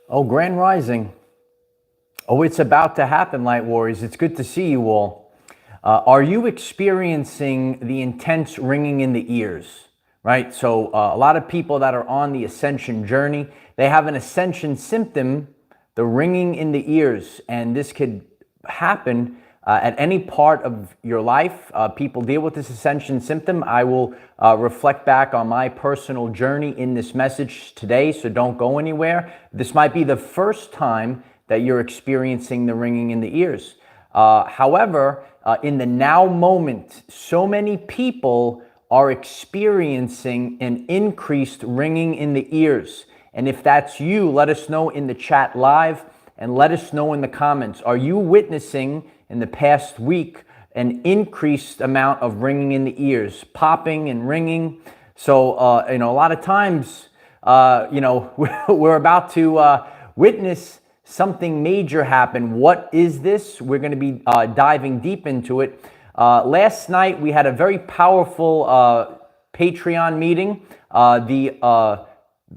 Oh, Grand Rising. Oh, it's about to happen, Light Warriors. It's good to see you all. Are you experiencing the intense ringing in the ears? Right? So a lot of people that are on the Ascension journey, they have an Ascension symptom, the ringing in the ears. And this could happen at any part of your life. People deal with this Ascension symptom. I will reflect back on my personal journey in this message today, so don't go anywhere. This might be the first time that you're experiencing the ringing in the ears. However, in the now moment, so many people are experiencing an increased ringing in the ears. And if that's you, let us know in the chat live and let us know in the comments. Are you witnessing in the past week an increased amount of ringing in the ears, popping and ringing? So, a lot of times, we're about to witness something major happen. What is this? We're going to be diving deep into it. Last night, we had a very powerful Patreon meeting. The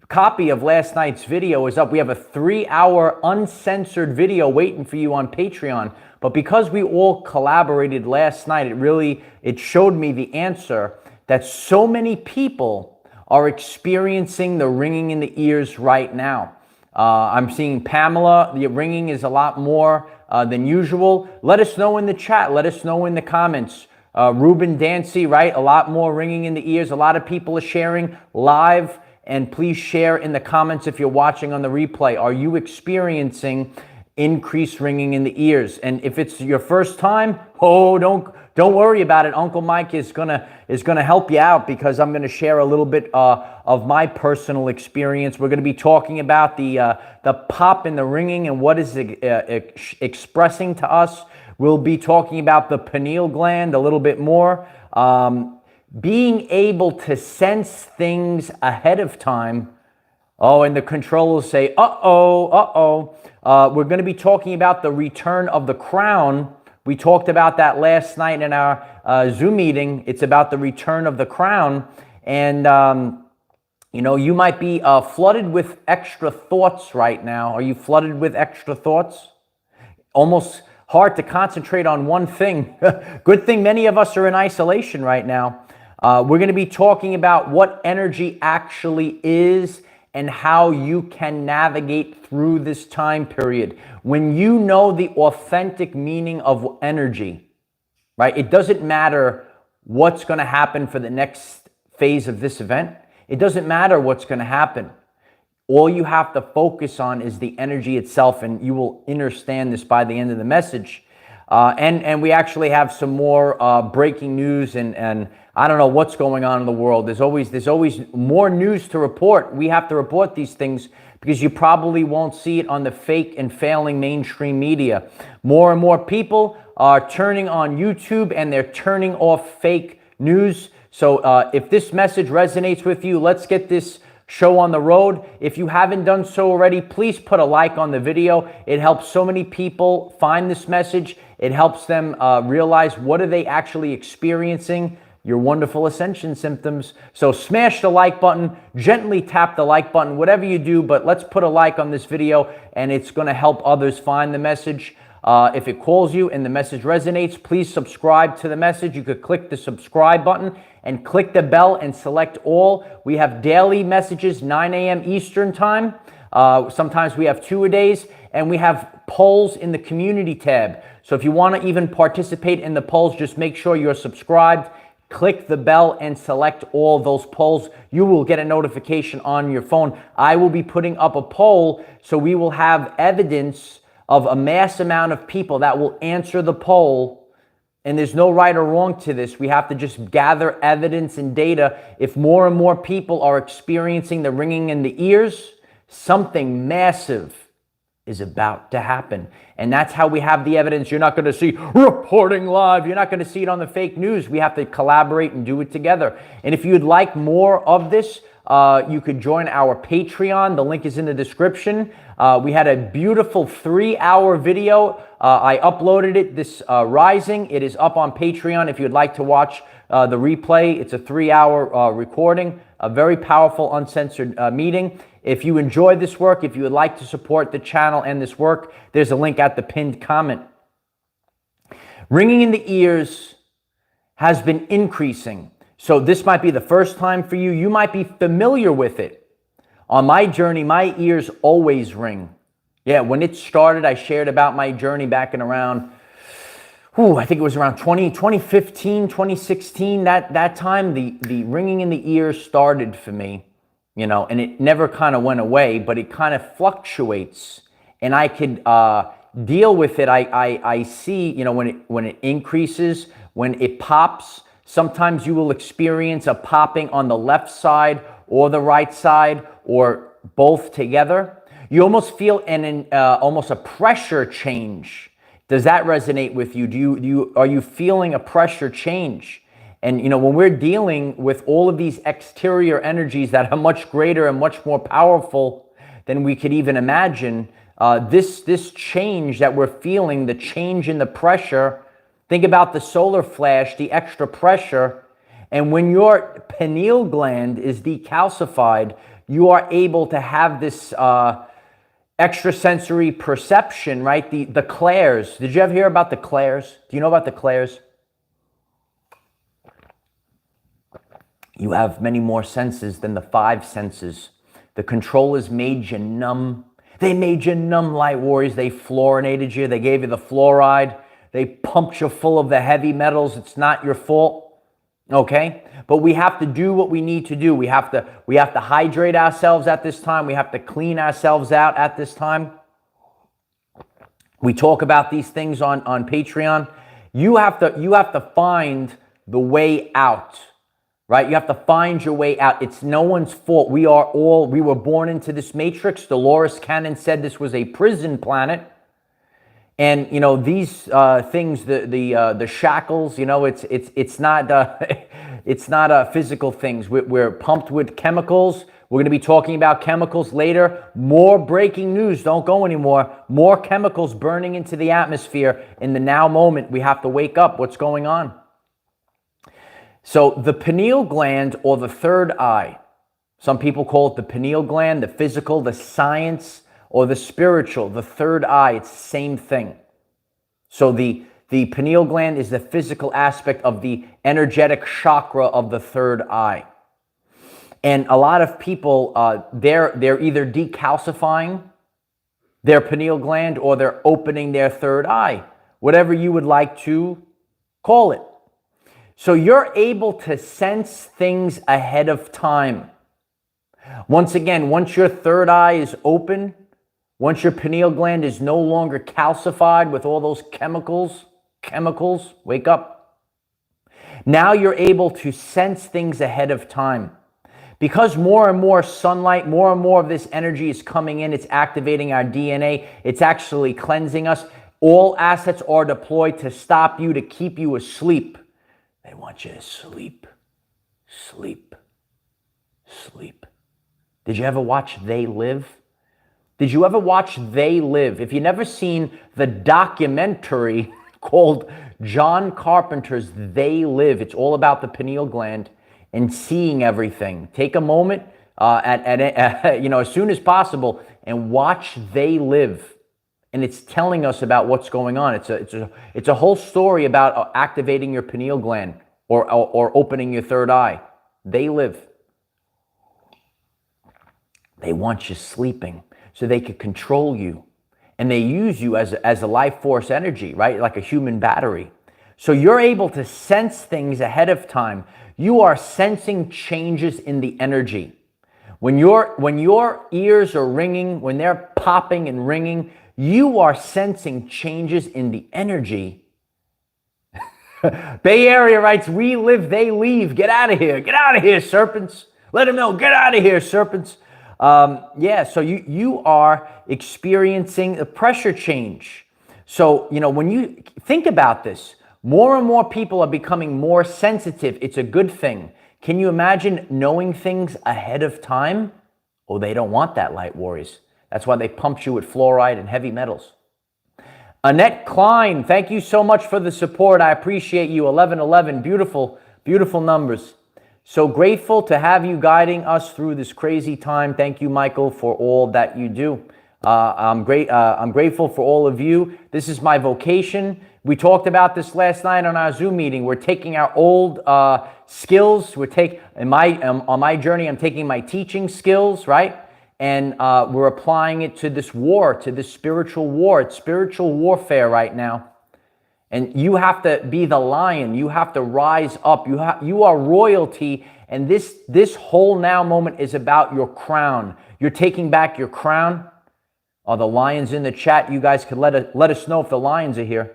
copy of last night's video is up. We have a 3-hour uncensored video waiting for you on Patreon. But because we all collaborated last night, it showed me the answer that so many people are experiencing the ringing in the ears right now. I'm seeing Pamela, the ringing is a lot more than usual. Let us know in the chat. Let us know in the comments. Ruben Dancy, right? A lot more ringing in the ears. A lot of people are sharing live. And please share in the comments if you're watching on the replay. Are you experiencing increased ringing in the ears? And if it's your first time, don't worry about it. Uncle Mike is gonna help you out, because I'm gonna share a little bit of my personal experience. We're gonna be talking about the pop and the ringing and what is expressing to us. We'll be talking about the pineal gland a little bit more. Being able to sense things ahead of time. Oh, and the controllers say, uh-oh. We're going to be talking about the return of the crown. We talked about that last night in our Zoom meeting. It's about the return of the crown. And, you might be flooded with extra thoughts right now. Are you flooded with extra thoughts? Almost hard to concentrate on one thing. Good thing many of us are in isolation right now. We're going to be talking about what energy actually is and how you can navigate through this time period. When you know the authentic meaning of energy, right? It doesn't matter what's going to happen for the next phase of this event. It doesn't matter what's going to happen. All you have to focus on is the energy itself, and you will understand this by the end of the message. And we actually have some more breaking news, and I don't know what's going on in the world. There's always more news to report. We have to report these things because you probably won't see it on the fake and failing mainstream media. More and more people are turning on YouTube and they're turning off fake news. So if this message resonates with you, let's get this show on the road. If you haven't done so already, please put a like on the video. It helps so many people find this message. It helps them realize what are they actually experiencing, your wonderful Ascension symptoms. So smash the like button, gently tap the like button, whatever you do, but let's put a like on this video, and it's going to help others find the message. If it calls you and the message resonates, please subscribe to the message. You could click the subscribe button and click the bell and select all. We have daily messages, 9 a.m. Eastern time. Sometimes we have 2-a-days, and we have polls in the community tab. So if you want to even participate in the polls, just make sure you're subscribed. Click the bell and select all those polls. You will get a notification on your phone. I will be putting up a poll, so we will have evidence of a mass amount of people that will answer the poll. And there's no right or wrong to this. We have to just gather evidence and data. If more and more people are experiencing the ringing in the ears, something massive is about to happen. And that's how we have the evidence. You're not going to see reporting live. You're not going to see it on the fake news. We have to collaborate and do it together. And if you'd like more of this, you could join our Patreon. The link is in the description. We had a beautiful 3-hour video. I uploaded it this rising. It is up on Patreon if you'd like to watch the replay. It's a 3-hour recording, a very powerful uncensored meeting. If you enjoy this work, if you would like to support the channel and this work, there's a link at the pinned comment. Ringing in the ears has been increasing. So this might be the first time for you. You might be familiar with it. On my journey, my ears always ring. Yeah, when it started, I shared about my journey back in around, I think it was around 2015, 2016. That time, the ringing in the ears started for me, and it never kind of went away, but it kind of fluctuates. And I could deal with it. I see, when it increases, when it pops, sometimes you will experience a popping on the left side or the right side or both together. You almost feel almost a pressure change. Does that resonate with you? Are you feeling a pressure change? And when we're dealing with all of these exterior energies that are much greater and much more powerful than we could even imagine, this change that we're feeling, the change in the pressure, think about the solar flash, the extra pressure, and when your pineal gland is decalcified, you are able to have this extrasensory perception, right? The clairs. Did you ever hear about the clairs? Do you know about the clairs? You have many more senses than the 5 senses. The controllers made you numb. They made you numb, light warriors. They fluorinated you. They gave you the fluoride. They pumped you full of the heavy metals. It's not your fault. Okay? But we have to do what we need to do. We have to hydrate ourselves at this time. We have to clean ourselves out at this time. We talk about these things on Patreon. You have to find the way out. Right? You have to find your way out. It's no one's fault. We were born into this matrix. Dolores Cannon said this was a prison planet. And these things, the shackles, it's not physical things. We're pumped with chemicals. We're going to be talking about chemicals later. More breaking news. Don't go anymore. More chemicals burning into the atmosphere in the now moment. We have to wake up. What's going on? So the pineal gland, or the third eye, some people call it the pineal gland, the physical, the science, or the spiritual, the third eye. It's the same thing. So the pineal gland is the physical aspect of the energetic chakra of the third eye. And a lot of people, they're either decalcifying their pineal gland or they're opening their third eye, whatever you would like to call it. So you're able to sense things ahead of time. Once again, once your third eye is open, once your pineal gland is no longer calcified with all those chemicals, wake up. Now you're able to sense things ahead of time. Because more and more sunlight, more and more of this energy is coming in, it's activating our DNA, it's actually cleansing us. All assets are deployed to stop you, to keep you asleep. They want you to sleep, sleep, sleep. Did you ever watch They Live? Did you ever watch They Live? If you've never seen the documentary called John Carpenter's They Live, it's all about the pineal gland and seeing everything. Take a moment as soon as possible and watch They Live. And it's telling us about what's going on. It's a whole story about activating your pineal gland or opening your third eye. They Live. They want you sleeping so they could control you. And they use you as a life force energy, right? Like a human battery. So you're able to sense things ahead of time. You are sensing changes in the energy. When your ears are ringing, when they're popping and ringing, you are sensing changes in the energy. Bay Area writes, we live, they leave. Get out of here. Get out of here, serpents. Let them know. Get out of here, serpents. So you are experiencing a pressure change. So, when you think about this, more and more people are becoming more sensitive. It's a good thing. Can you imagine knowing things ahead of time? Oh, they don't want that, light warriors. That's why they pumped you with fluoride and heavy metals. Annette Klein, thank you so much for the support. I appreciate you. 1111, beautiful, beautiful numbers. So grateful to have you guiding us through this crazy time. Thank you, Michael, for all that you do. I'm grateful for all of you. This is my vocation. We talked about this last night on our Zoom meeting. We're taking our old skills. On my journey, I'm taking my teaching skills, right? And we're applying it to this war, to this spiritual war. It's spiritual warfare right now. And you have to be the lion. You have to rise up. You are royalty. And this whole now moment is about your crown. You're taking back your crown. Are the lions in the chat? You guys could let us know if the lions are here.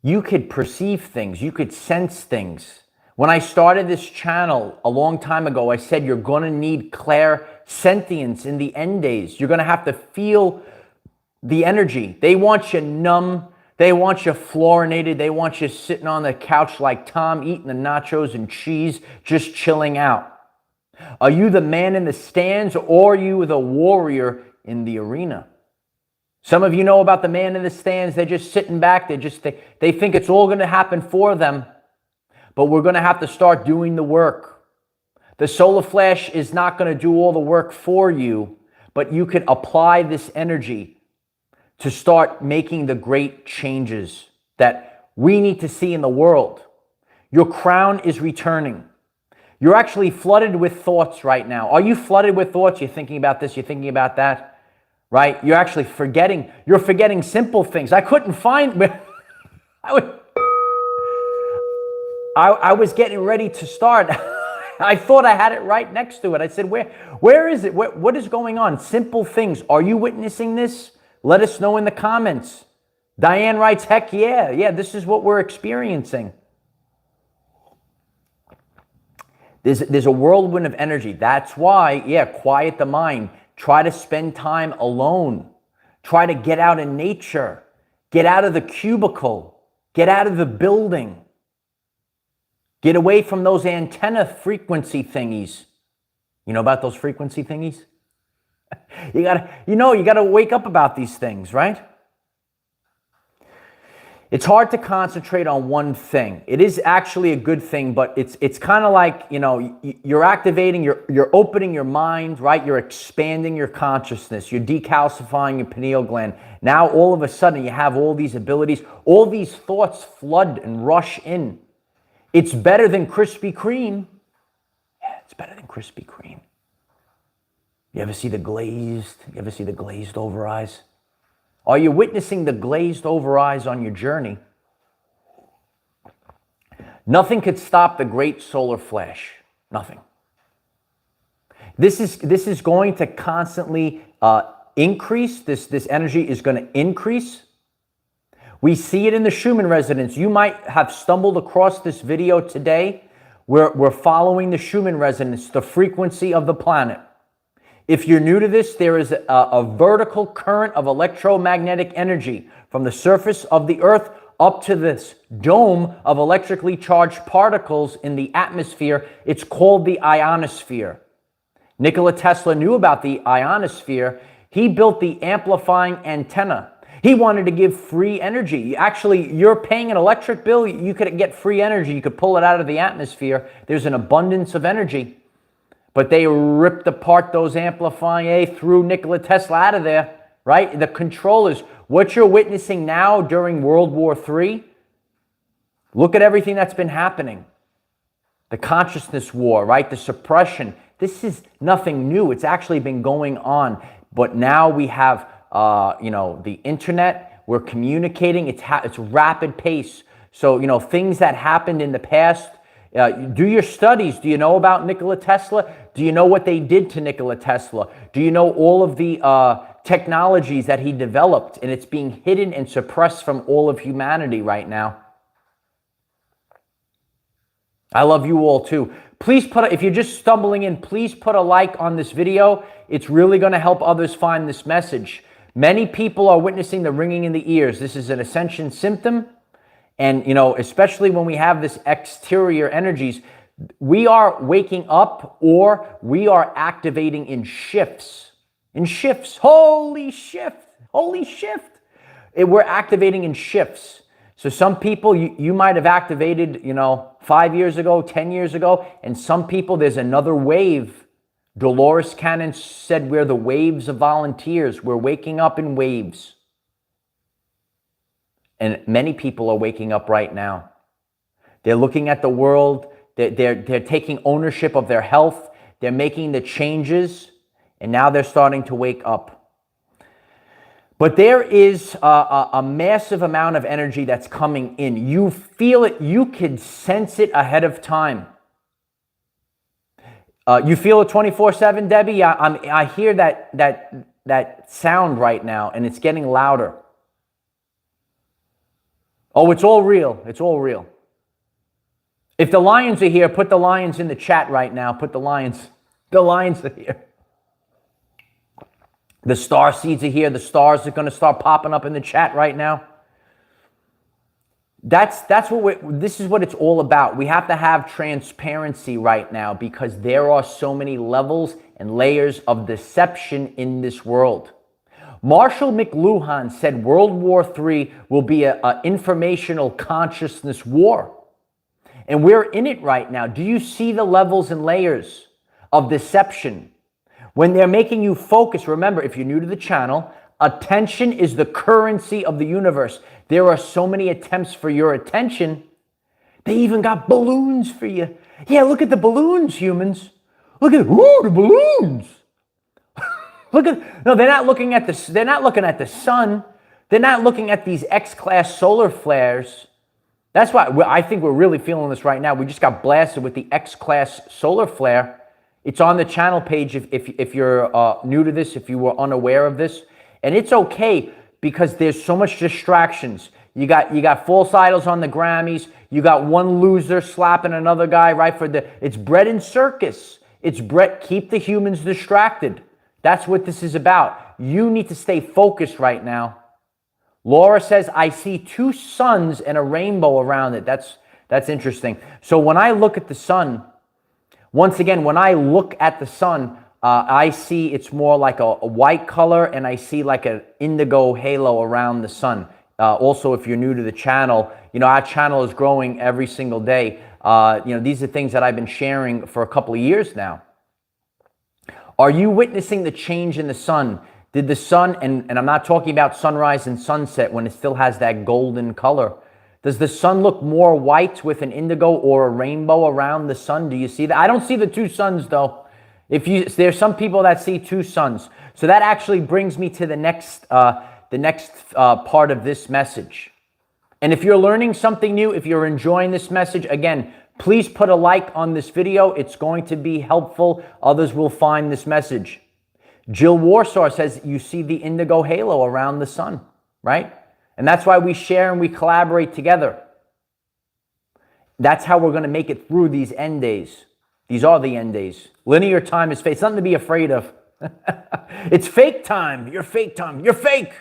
You could perceive things. You could sense things. When I started this channel a long time ago, I said you're going to need clairsentience in the end days. You're going to have to feel the energy. They want you numb. They want you fluorinated. They want you sitting on the couch like Tom, eating the nachos and cheese, just chilling out. Are you the man in the stands, or are you the warrior in the arena? Some of you know about the man in the stands. They're just sitting back. They think it's all going to happen for them. But we're going to have to start doing the work. The solar flash is not going to do all the work for you, but you can apply this energy to start making the great changes that we need to see in the world. Your crown is returning. You're actually flooded with thoughts right now. Are you flooded with thoughts? You're thinking about this, you're thinking about that, right? You're actually forgetting. You're forgetting simple things. I couldn't find... I was getting ready to start. I thought I had it right next to it. I said, where is it? What is going on? Simple things. Are you witnessing this? Let us know in the comments. Diane writes, heck yeah. Yeah, this is what we're experiencing. There's a whirlwind of energy. That's why, yeah, quiet the mind. Try to spend time alone. Try to get out in nature. Get out of the cubicle. Get out of the building. Get away from those antenna frequency thingies. You know about those frequency thingies? You gotta wake up about these things, right? It's hard to concentrate on one thing. It is actually a good thing, but it's kind of like, you're activating, you're opening your mind, right? You're expanding your consciousness. You're decalcifying your pineal gland. Now, all of a sudden, you have all these abilities. All these thoughts flood and rush in. It's better than Krispy Kreme. Yeah, it's better than Krispy Kreme. You ever see the glazed over eyes? Are you witnessing the glazed over eyes on your journey? Nothing could stop the great solar flash. Nothing. This is going to constantly increase. This energy is going to increase. We see it in the Schumann Resonance. You might have stumbled across this video today. We're following the Schumann Resonance, the frequency of the planet. If you're new to this, there is a vertical current of electromagnetic energy from the surface of the Earth up to this dome of electrically charged particles in the atmosphere. It's called the ionosphere. Nikola Tesla knew about the ionosphere. He built the amplifying antenna. He wanted to give free energy. Actually, you're paying an electric bill. You could get free energy. You could pull it out of the atmosphere. There's an abundance of energy. But they ripped apart those amplifying, threw Nikola Tesla out of there, right? The controllers. What you're witnessing now during World War III, look at everything that's been happening. The consciousness war, right? The suppression. This is nothing new. It's actually been going on. But now we have, the internet. We're communicating. It's rapid pace. So, things that happened in the past, do your studies. Do you know about Nikola Tesla? Do you know what they did to Nikola Tesla? Do you know all of the technologies that he developed? And it's being hidden and suppressed from all of humanity right now. I love you all too. Please if you're just stumbling in, please put a like on this video. It's really going to help others find this message. Many people are witnessing the ringing in the ears. This is an ascension symptom. And, especially when we have this exterior energies, we are waking up or we are activating in shifts. In shifts. Holy shift. Holy shift. We're activating in shifts. So some people you might have activated, 5 years ago, 10 years ago, and some people there's another wave. Dolores Cannon said we're the waves of volunteers. We're waking up in waves. And many people are waking up right now. They're looking at the world. They're taking ownership of their health. They're making the changes. And now they're starting to wake up. But there is a massive amount of energy that's coming in. You feel it. You can sense it ahead of time. You feel it 24/7, Debbie? I hear that sound right now, and it's getting louder. Oh, it's all real. It's all real. If the lions are here, put the lions in the chat right now. Put the lions. The lions are here. The star seeds are here. The stars are going to start popping up in the chat right now. That's what this is what it's all about. We have to have transparency right now because there are so many levels and layers of deception in this world. Marshall McLuhan said World War III will be an informational consciousness war. And we're in it right now. Do you see the levels and layers of deception? When they're making you focus, remember, if you're new to the channel, attention is the currency of the universe. There are so many attempts for your attention. They even got balloons for you. Yeah, look at the balloons, humans. Look at, the balloons. No, they're not looking at they're not looking at the sun. They're not looking at these X-class solar flares. That's why I think we're really feeling this right now. We just got blasted with the X-class solar flare. It's on the channel page if you're new to this, if you were unaware of this. And it's okay because there's so much distractions. You got false idols on the Grammys. You got one loser slapping another guy right for it's bread and circus. It's bread. Keep the humans distracted. That's what this is about. You need to stay focused right now. Laura says, I see two suns and a rainbow around it. That's interesting. So when I look at the sun, once again, when I look at the sun, I see it's more like a white color, and I see like an indigo halo around the sun. Also, if you're new to the channel, our channel is growing every single day. These are things that I've been sharing for a couple of years now. Are you witnessing the change in the sun? Did the sun, and I'm not talking about sunrise and sunset when it still has that golden color. Does the sun look more white with an indigo or a rainbow around the sun? Do you see that? I don't see the two suns though. There's some people that see two suns. So that actually brings me to the next part of this message. And if you're learning something new, if you're enjoying this message, again, please put a like on this video. It's going to be helpful. Others will find this message. Jill Warsaw says you see the indigo halo around the sun, right? And that's why we share and we collaborate together. That's how we're going to make it through these end days. These are the end days. Linear time is fake. It's nothing to be afraid of. It's fake time. You're fake time. You're fake.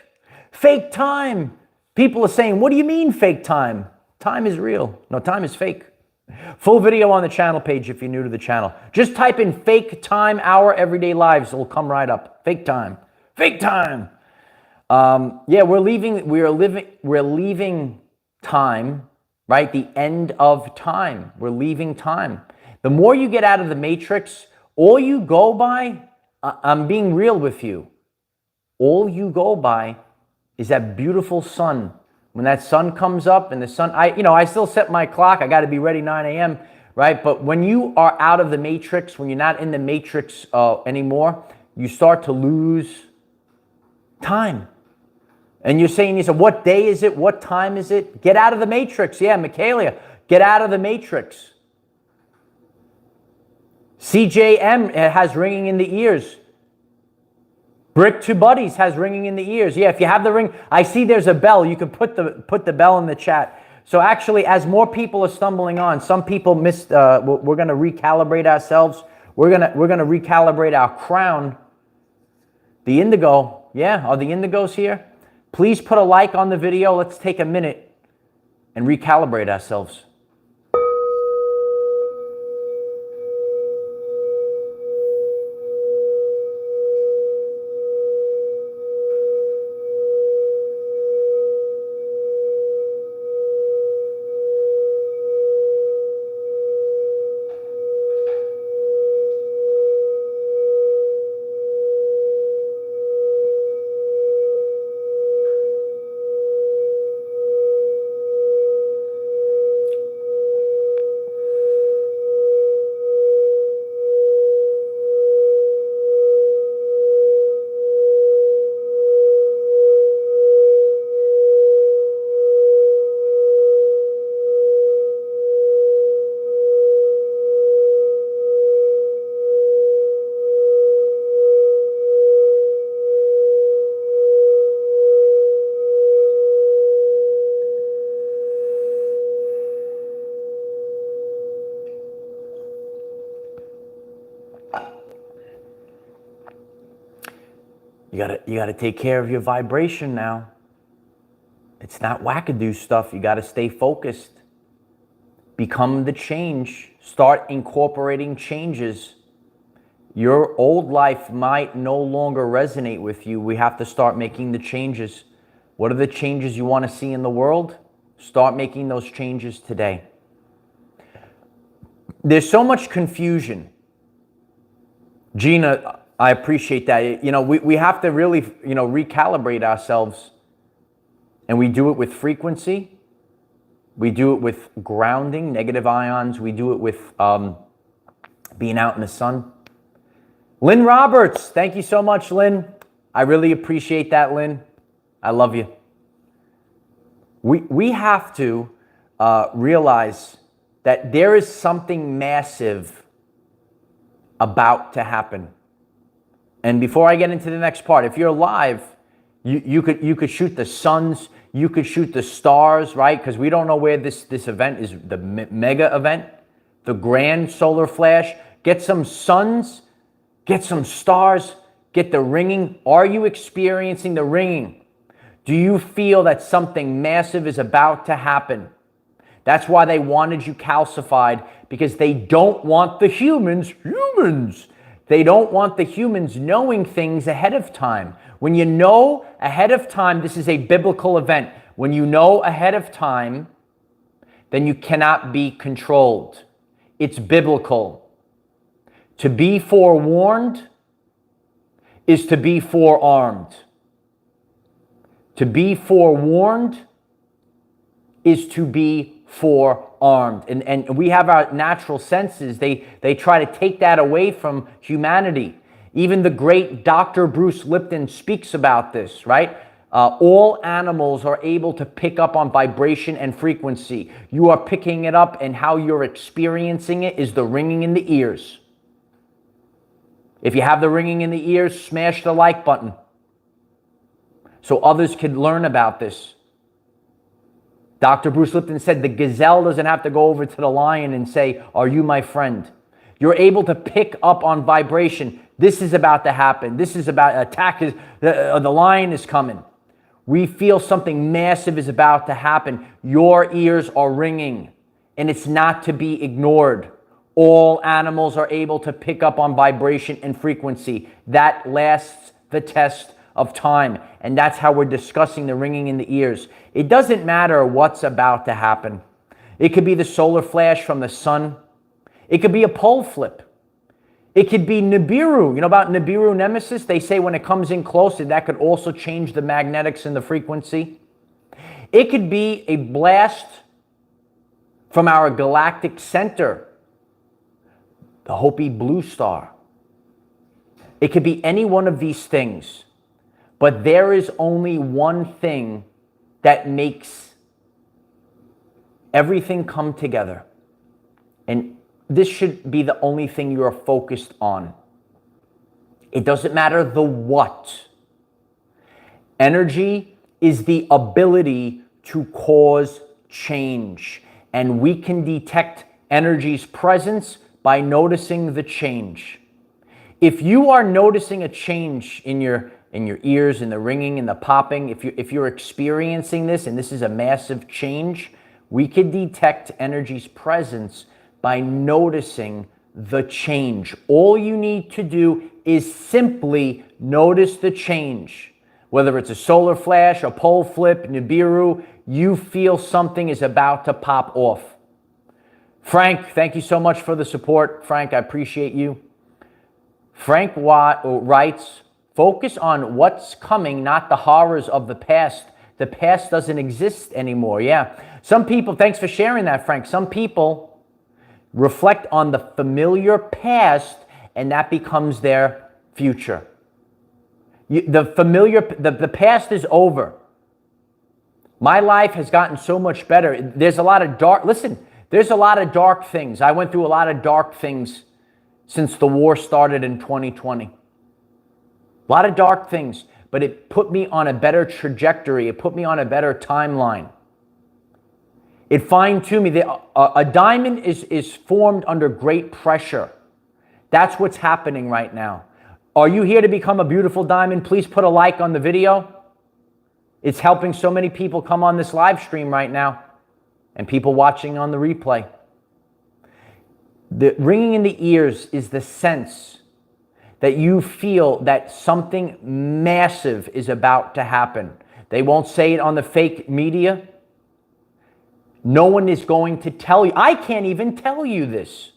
Fake time. People are saying, what do you mean fake time? Time is real. No, time is fake. Full video on the channel page if you're new to the channel. Just type in fake time, our everyday lives. It'll come right up. Fake time. Fake time. Yeah, we're leaving time, right? The end of time. We're leaving time. The more you get out of the matrix, all you go by, I'm being real with you, all you go by is that beautiful sun. When that sun comes up and the sun, I still set my clock. I got to be ready 9 a.m., right? But when you are out of the matrix, when you're not in the matrix anymore, you start to lose time. And you're saying, what day is it? What time is it? Get out of the matrix. Yeah, Michaela, get out of the matrix. CJM has ringing in the ears. Brick to Buddies has ringing in the ears. Yeah, if you have the ring, I see there's a bell. You can put the bell in the chat. So actually, as more people are stumbling on, some people missed. We're going to recalibrate ourselves. We're gonna recalibrate our crown. The indigo, yeah, are the indigos here? Please put a like on the video. Let's take a minute and recalibrate ourselves. You gotta take care of your vibration now. It's not wackadoo stuff. You gotta stay focused. Become the change. Start incorporating changes. Your old life might no longer resonate with you. We have to start making the changes. What are the changes you want to see in the world? Start making those changes today. There's so much confusion. Gina, I appreciate that. We have to really, recalibrate ourselves. And we do it with frequency. We do it with grounding, negative ions. We do it with being out in the sun. Lynn Roberts, thank you so much, Lynn. I really appreciate that, Lynn. I love you. We have to realize that there is something massive about to happen. And before I get into the next part, if you're alive, you could shoot the suns, you could shoot the stars, right? Because we don't know where this event is, the mega event, the grand solar flash. Get some suns, get some stars, get the ringing. Are you experiencing the ringing? Do you feel that something massive is about to happen? That's why they wanted you calcified, because they don't want the humans, they don't want the humans knowing things ahead of time. When you know ahead of time, this is a biblical event. When you know ahead of time, then you cannot be controlled. It's biblical. To be forewarned is to be forearmed. To be forewarned is to be forearmed. And we have our natural senses. They try to take that away from humanity. Even the great Dr. Bruce Lipton speaks about this, right? All animals are able to pick up on vibration and frequency. You are picking it up, and how you're experiencing it is the ringing in the ears. If you have the ringing in the ears, smash the like button so others could learn about this. Dr. Bruce Lipton said the gazelle doesn't have to go over to the lion and say, "Are you my friend?" You're able to pick up on vibration. This is about to happen. This is about attack. The lion is coming. We feel something massive is about to happen. Your ears are ringing, and it's not to be ignored. All animals are able to pick up on vibration and frequency. That lasts the test of time. And that's how we're discussing the ringing in the ears. It doesn't matter what's about to happen. It could be the solar flash from the sun. It could be a pole flip. It could be Nibiru. You know about Nibiru Nemesis? They say when it comes in close, that could also change the magnetics and the frequency. It could be a blast from our galactic center, the Hopi Blue Star. It could be any one of these things. But there is only one thing that makes everything come together. And this should be the only thing you are focused on. It doesn't matter the what. Energy is the ability to cause change. And we can detect energy's presence by noticing the change. If you are noticing a change in your ears, in the ringing, in the popping, if you're experiencing this, and this is a massive change, we can detect energy's presence by noticing the change. All you need to do is simply notice the change. Whether it's a solar flash, a pole flip, Nibiru, you feel something is about to pop off. Frank, thank you so much for the support. Frank, I appreciate you. Frank Watt writes, focus on what's coming, not the horrors of the past. The past doesn't exist anymore. Yeah. Some people, thanks for sharing that, Frank. Some people reflect on the familiar past, and that becomes their future. The past is over. My life has gotten so much better. There's a lot of there's a lot of dark things. I went through a lot of dark things since the war started in 2020. A lot of dark things, but it put me on a better trajectory. It put me on a better timeline. It fine-tuned me. A diamond is formed under great pressure. That's what's happening right now. Are you here to become a beautiful diamond? Please put a like on the video. It's helping so many people come on this live stream right now and people watching on the replay. The ringing in the ears is the sense that you feel that something massive is about to happen. They won't say it on the fake media. No one is going to tell you. I can't even tell you this.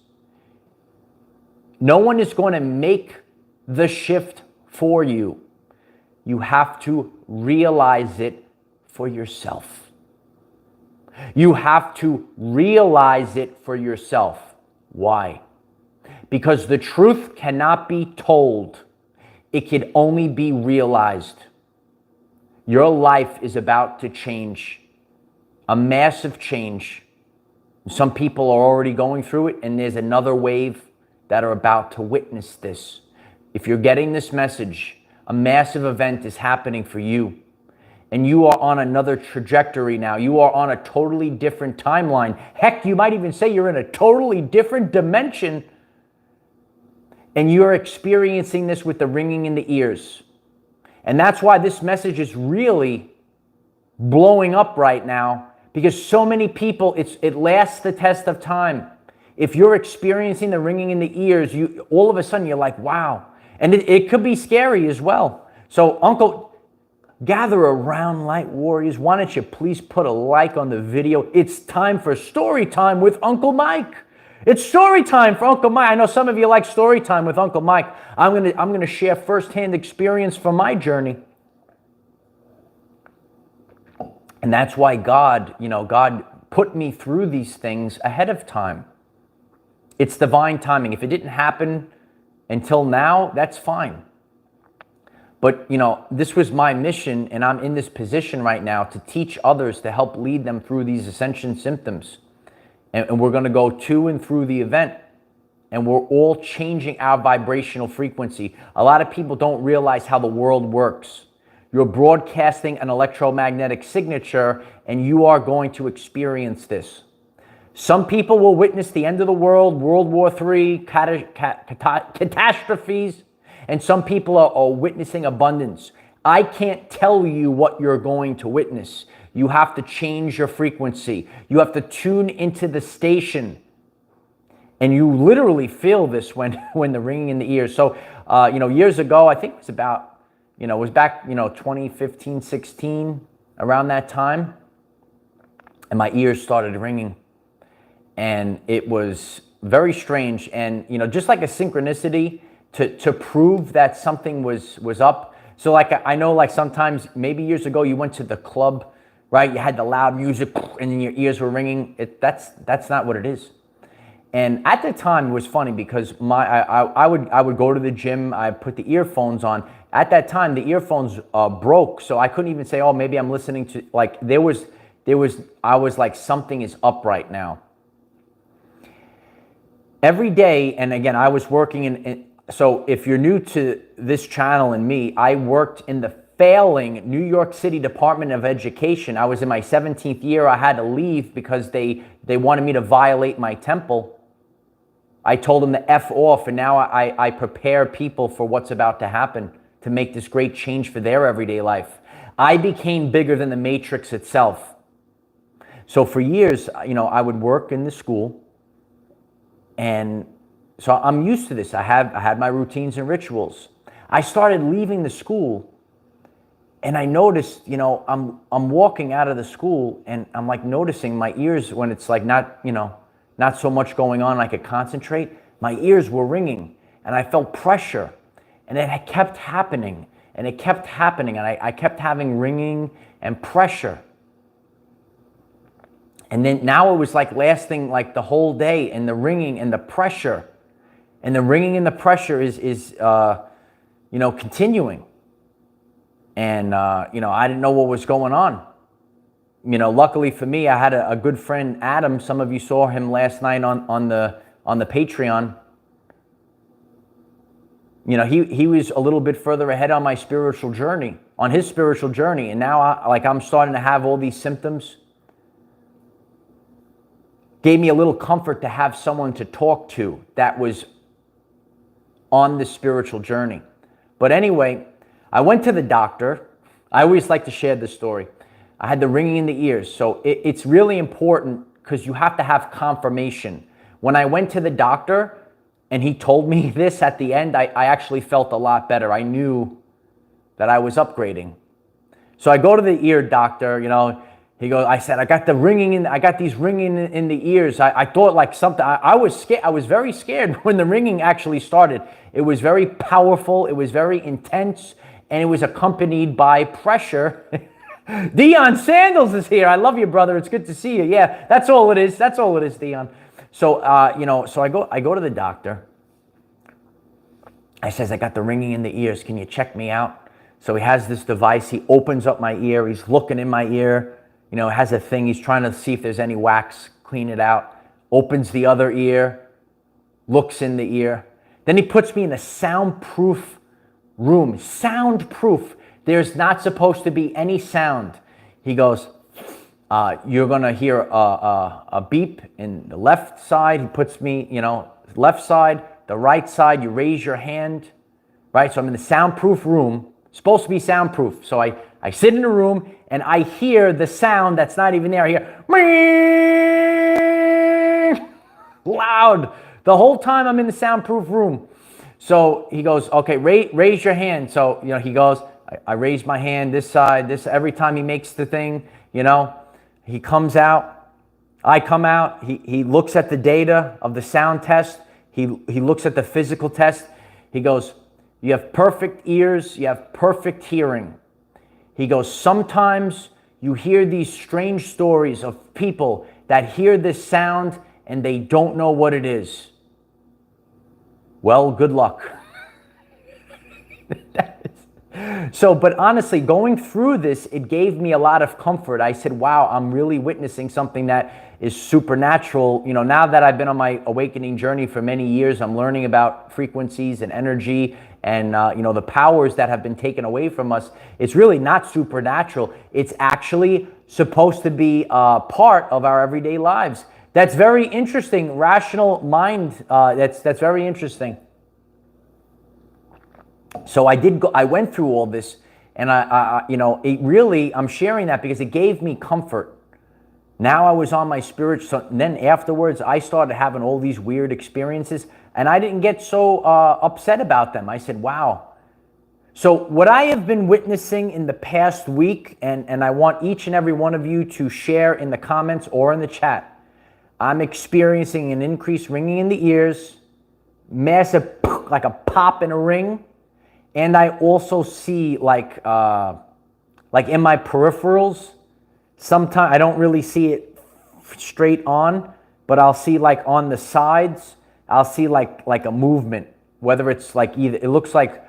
No one is going to make the shift for you. You have to realize it for yourself. You have to realize it for yourself. Why? Because the truth cannot be told. It can only be realized. Your life is about to change. A massive change. Some people are already going through it, and there's another wave that are about to witness this. If you're getting this message, a massive event is happening for you. And you are on another trajectory now. You are on a totally different timeline. Heck, you might even say you're in a totally different dimension. And you're experiencing this with the ringing in the ears. And that's why this message is really blowing up right now, because so many people, it lasts the test of time. If you're experiencing the ringing in the ears, all of a sudden you're like, wow. And it could be scary as well. So Uncle, gather around, light warriors. Why don't you please put a like on the video? It's time for story time with Uncle Mike. It's story time for Uncle Mike. I know some of you like story time with Uncle Mike. I'm gonna share firsthand experience from my journey. And that's why God put me through these things ahead of time. It's divine timing. If it didn't happen until now, that's fine. But, this was my mission, and I'm in this position right now to teach others, to help lead them through these ascension symptoms. And we're going to go to and through the event, and we're all changing our vibrational frequency. A lot of people don't realize how the world works. You're broadcasting an electromagnetic signature, and you are going to experience this. Some people will witness the end of the world, World War III, catastrophes, and some people are witnessing abundance. I can't tell you what you're going to witness. You have to change your frequency. You have to tune into the station. And you literally feel this when the ringing in the ears. So, years ago, I think it was about, it was back, 2015, 16, around that time. And my ears started ringing. And it was very strange. And, just like a synchronicity to prove that something was up. So I know sometimes, maybe years ago, you went to the club, right? You had the loud music and then your ears were ringing. That's not what it is. And at the time, it was funny because I would go to the gym. I put the earphones on. At that time, the earphones broke, so I couldn't even say, "Oh, maybe I'm listening to." I was like, something is up right now. Every day, and again, I was working so if you're new to this channel and me, I worked in the failing New York City Department of Education. I was in my 17th year. I had to leave because they wanted me to violate my temple. I told them to F off, and now I prepare people for what's about to happen to make this great change for their everyday life. I became bigger than the matrix itself. So for years, I would work in the school, and so I'm used to this. I had my routines and rituals. I started leaving the school, and I noticed, I'm walking out of the school, and I'm noticing my ears when it's not so much going on, I could concentrate. My ears were ringing, and I felt pressure, and it kept happening, and it kept happening, and I kept having ringing and pressure. And then now it was lasting the whole day, and the ringing and the pressure. And the ringing and the pressure is continuing. And, I didn't know what was going on. Luckily for me, I had a good friend, Adam. Some of you saw him last night on the Patreon. He was a little bit further ahead on my spiritual journey, on his spiritual journey. And now I'm starting to have all these symptoms. Gave me a little comfort to have someone to talk to that was on the spiritual journey. But anyway, I went to the doctor. I always like to share this story. I had the ringing in the ears. So it's really important because you have to have confirmation. When I went to the doctor and he told me this at the end, I actually felt a lot better. I knew that I was upgrading. So I go to the ear doctor, you know, he goes, I said, I got these ringing in the ears. I thought like something, I was scared. I was very scared when the ringing actually started. It was very powerful. It was very intense. And it was accompanied by pressure. Dion Sandals is here. I love you, brother. It's good to see you. Yeah, that's all it is. That's all it is, Dion. So, so I go to the doctor. I says, I got the ringing in the ears. Can you check me out? So he has this device. He opens up my ear. He's looking in my ear. You know, has a thing. He's trying to see if there's any wax, clean it out. Opens the other ear, looks in the ear. Then he puts me in a soundproof room. Soundproof. There's not supposed to be any sound. He goes, you're going to hear a beep in the left side. He puts me, you know, left side, the right side. You raise your hand, right? So I'm in the soundproof room. Supposed to be soundproof. So I sit in the room and I hear the sound that's not even there. I hear loud the whole time I'm in the soundproof room. So he goes, okay, raise your hand. So, you know, he goes, I raise my hand this side, this, every time he makes the thing, you know, he comes out, I come out, he looks at the data of the sound test, he looks at the physical test, he goes, you have perfect ears, you have perfect hearing. He goes, sometimes you hear these strange stories of people that hear this sound and they don't know what it is. Well, good luck. So, but honestly, going through this, it gave me a lot of comfort. I said, wow, I'm really witnessing something that is supernatural. You know, now that I've been on my awakening journey for many years, I'm learning about frequencies and energy and, you know, the powers that have been taken away from us. It's really not supernatural. It's actually supposed to be part of our everyday lives. That's very interesting. Rational mind, that's very interesting. So I went through all this, and you know, I'm sharing that because it gave me comfort. Now I was on my spiritual, and then afterwards I started having all these weird experiences, and I didn't get so upset about them. I said, wow. So what I have been witnessing in the past week, and I want each and every one of you to share in the comments or in the chat, I'm experiencing an increased ringing in the ears, massive, like a pop in a ring. And I also see like in my peripherals, sometimes I don't really see it straight on, but I'll see like on the sides, I'll see like a movement, whether it's like either, it looks like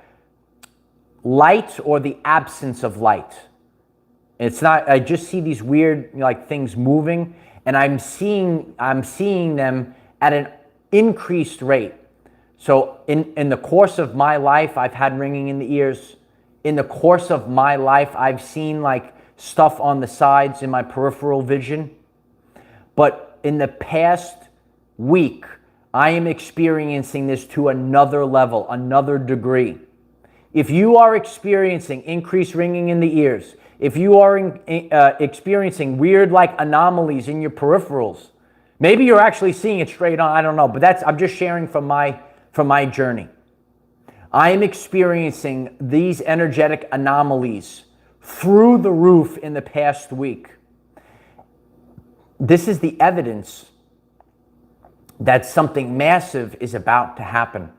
light or the absence of light. It's not, I just see these weird like things moving, and I'm seeing them at an increased rate. So in the course of my life, I've had ringing in the ears. In the course of my life, I've seen like stuff on the sides in my peripheral vision. But in the past week, I am experiencing this to another level, another degree. If you are experiencing increased ringing in the ears, if you are experiencing weird like anomalies in your peripherals, maybe you're actually seeing it straight on, I don't know, but I'm just sharing from my journey. I am experiencing these energetic anomalies through the roof in the past week. This is the evidence that something massive is about to happen.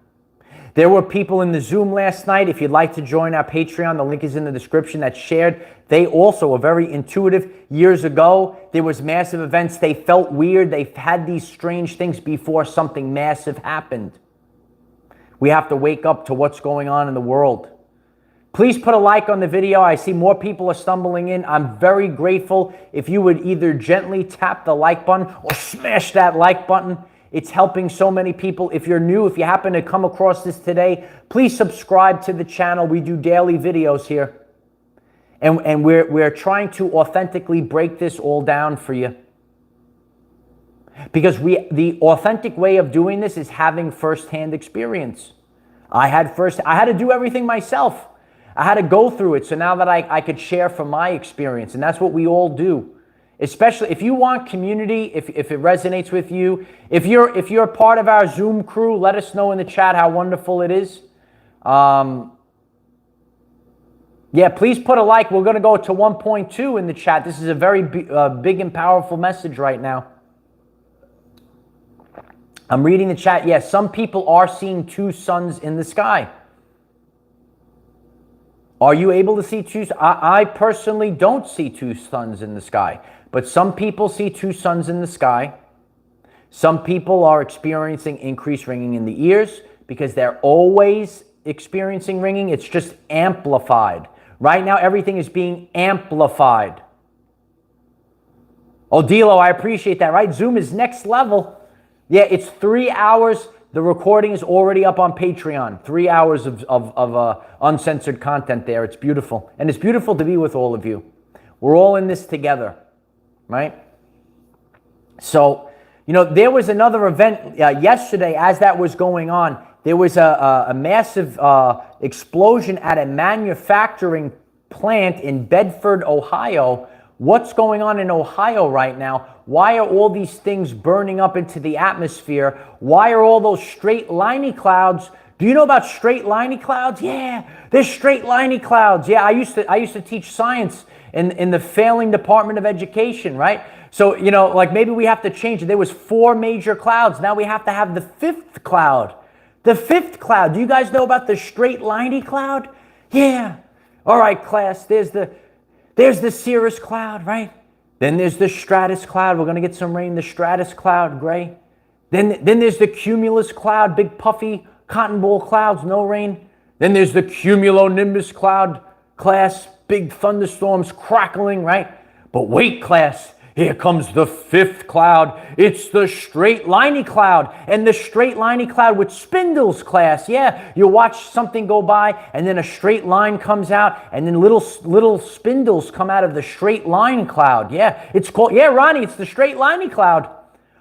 There were people in the Zoom last night. If you'd like to join our Patreon, the link is in the description, that shared. They also are very intuitive. Years ago, there was massive events. They felt weird. They've had these strange things before something massive happened. We have to wake up to what's going on in the world. Please put a like on the video. I see more people are stumbling in. I'm very grateful if you would either gently tap the like button or smash that like button. It's helping so many people. If you're new, if you happen to come across this today, please subscribe to the channel. We do daily videos here. And we're trying to authentically break this all down for you. Because the authentic way of doing this is having firsthand experience. I had to do everything myself. I had to go through it. So now that I could share from my experience, and that's what we all do. Especially if you want community, if it resonates with you, if you're part of our Zoom crew, let us know in the chat how wonderful it is. Yeah, please put a like. We're going to go to 1.2 in the chat. This is a very big and powerful message right now. I'm reading the chat. Yes, some people are seeing two suns in the sky. Are you able to see two? I personally don't see two suns in the sky, but some people see two suns in the sky. Some people are experiencing increased ringing in the ears because they're always experiencing ringing. It's just amplified. Right now, everything is being amplified. Oh, Dilo, I appreciate that, right? Zoom is next level. Yeah, it's 3 hours. The recording is already up on Patreon. 3 hours of uncensored content there. It's beautiful. And it's beautiful to be with all of you. We're all in this together, right? So, you know, there was another event yesterday as that was going on. There was a massive explosion at a manufacturing plant in Bedford, Ohio. What's going on in Ohio right now? Why are all these things burning up into the atmosphere? Why are all those straight liney clouds? Do you know about straight liney clouds? Yeah, there's straight liney clouds. Yeah, I used to teach science in the failing Department of Education, right? So, you know, like maybe we have to change it. There was 4 major clouds. Now we have to have the 5th cloud. The 5th cloud. Do you guys know about the straight liney cloud? Yeah. All right, class. There's the cirrus cloud, right? Then there's the stratus cloud. We're going to get some rain. The stratus cloud, gray. Then there's the cumulus cloud, big puffy cotton ball clouds, no rain. Then there's the cumulonimbus cloud, class, big thunderstorms crackling, right? But wait, class. Here comes the 5th cloud. It's the straight liney cloud. And the straight liney cloud with spindles, class. Yeah, you watch something go by and then a straight line comes out and then little spindles come out of the straight line cloud. Yeah, it's called, yeah, Ronnie, it's the straight liney cloud.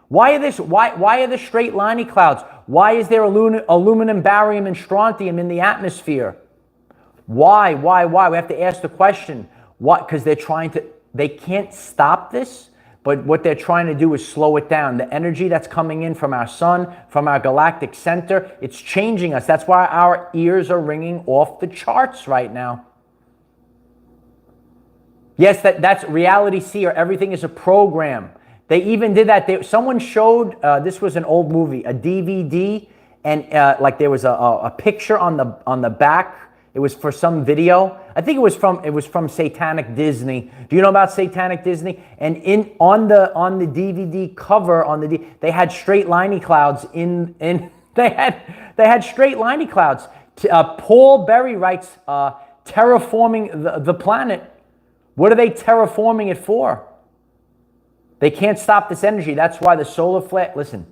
Why are the straight liney clouds? Why is there aluminum, barium, and strontium in the atmosphere? Why? We have to ask the question. What? Because they can't stop this, but what they're trying to do is slow it down. The energy that's coming in from our sun, from our galactic center, it's changing us. That's why our ears are ringing off the charts right now. Yes, that's reality seer. Everything is a program. They even did that. Someone showed, this was an old movie, a DVD, and like there was a picture on the back. It was for some video. I think it was from Satanic Disney. Do you know about Satanic Disney? And on the DVD cover they had straight liney clouds they had straight liney clouds. Paul Berry writes terraforming the planet. What are they terraforming it for? They can't stop this energy. That's why the solar flare, listen,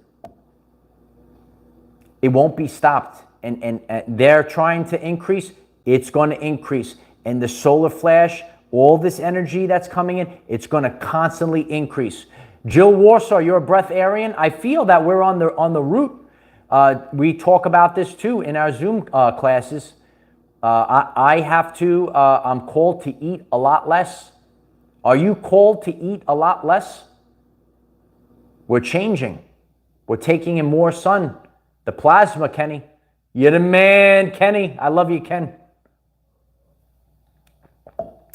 it won't be stopped. And they're trying to increase. It's going to increase. And the solar flash, all this energy that's coming in, it's going to constantly increase. Jill Warsaw, you're a breatharian. I feel that we're on the route. We talk about this too in our Zoom classes. I'm called to eat a lot less. Are you called to eat a lot less? We're changing. We're taking in more sun. The plasma, Kenny. You're the man, Kenny. I love you, Ken.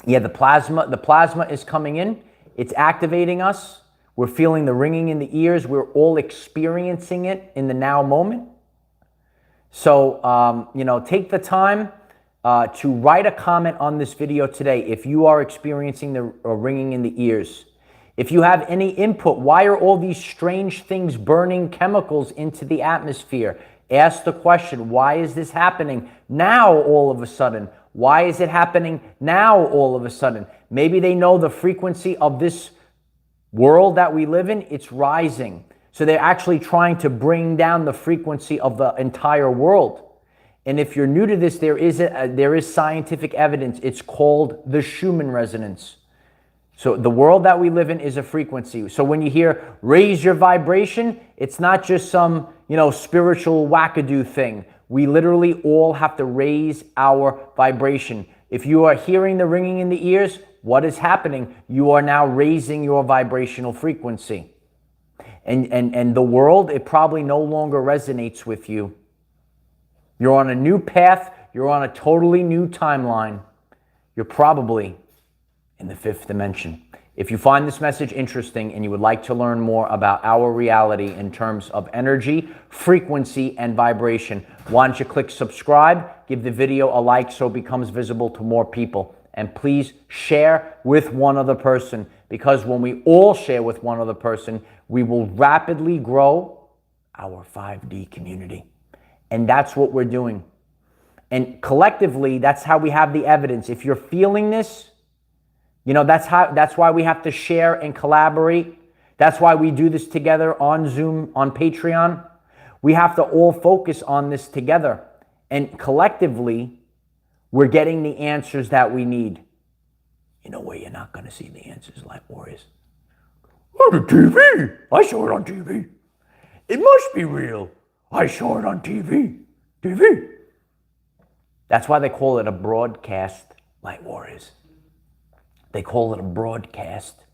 Yeah, the plasma is coming in. It's activating us. We're feeling the ringing in the ears. We're all experiencing it in the now moment. So, you know, take the time to write a comment on this video today if you are experiencing the ringing in the ears. If you have any input, why are all these strange things burning chemicals into the atmosphere? Ask the question, why is this happening now all of a sudden? Why is it happening now all of a sudden? Maybe they know the frequency of this world that we live in, it's rising. So they're actually trying to bring down the frequency of the entire world. And if you're new to this, there is scientific evidence. It's called the Schumann Resonance. So the world that we live in is a frequency. So when you hear raise your vibration, it's not just some, you know, spiritual wackadoo thing. We literally all have to raise our vibration. If you are hearing the ringing in the ears, what is happening? You are now raising your vibrational frequency. And the world, it probably no longer resonates with you. You're on a new path. You're on a totally new timeline. You're probably in the fifth dimension. If you find this message interesting and you would like to learn more about our reality in terms of energy, frequency, and vibration, why don't you click subscribe, give the video a like so it becomes visible to more people, and please share with one other person, because when we all share with one other person, we will rapidly grow our 5D community. And that's what we're doing. And collectively, that's how we have the evidence. If you're feeling this, you know, that's why we have to share and collaborate. That's why we do this together on Zoom, on Patreon. We have to all focus on this together. And collectively, we're getting the answers that we need. You know where you're not going to see the answers, Light Warriors? On the TV. I saw it on TV. It must be real. I saw it on TV. TV. That's why they call it a broadcast, Light Warriors. They call it a broadcast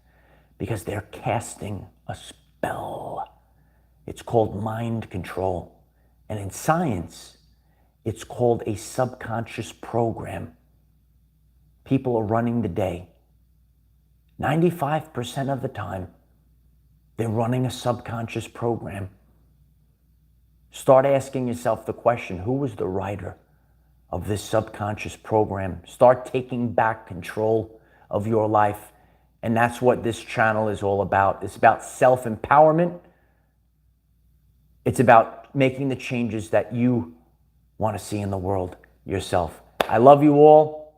because they're casting a spell. It's called mind control. And in science, it's called a subconscious program. People are running the day. 95% of the time, they're running a subconscious program. Start asking yourself the question, who was the writer of this subconscious program? Start taking back control of your life. And that's what this channel is all about. It's about self-empowerment. It's about making the changes that you want to see in the world yourself. I love you all.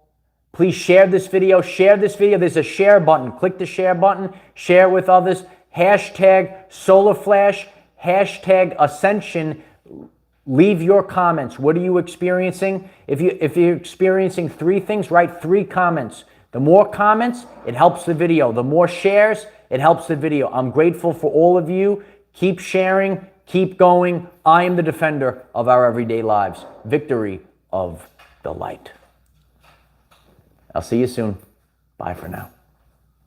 Please share this video. Share this video. There's a share button. Click the share button. Share with others. Hashtag Solar Flash. Hashtag Ascension. Leave your comments. What are you experiencing? If you're experiencing 3 things, write 3 comments. The more comments, it helps the video. The more shares, it helps the video. I'm grateful for all of you. Keep sharing. Keep going. I am the defender of our everyday lives. Victory of the light. I'll see you soon. Bye for now.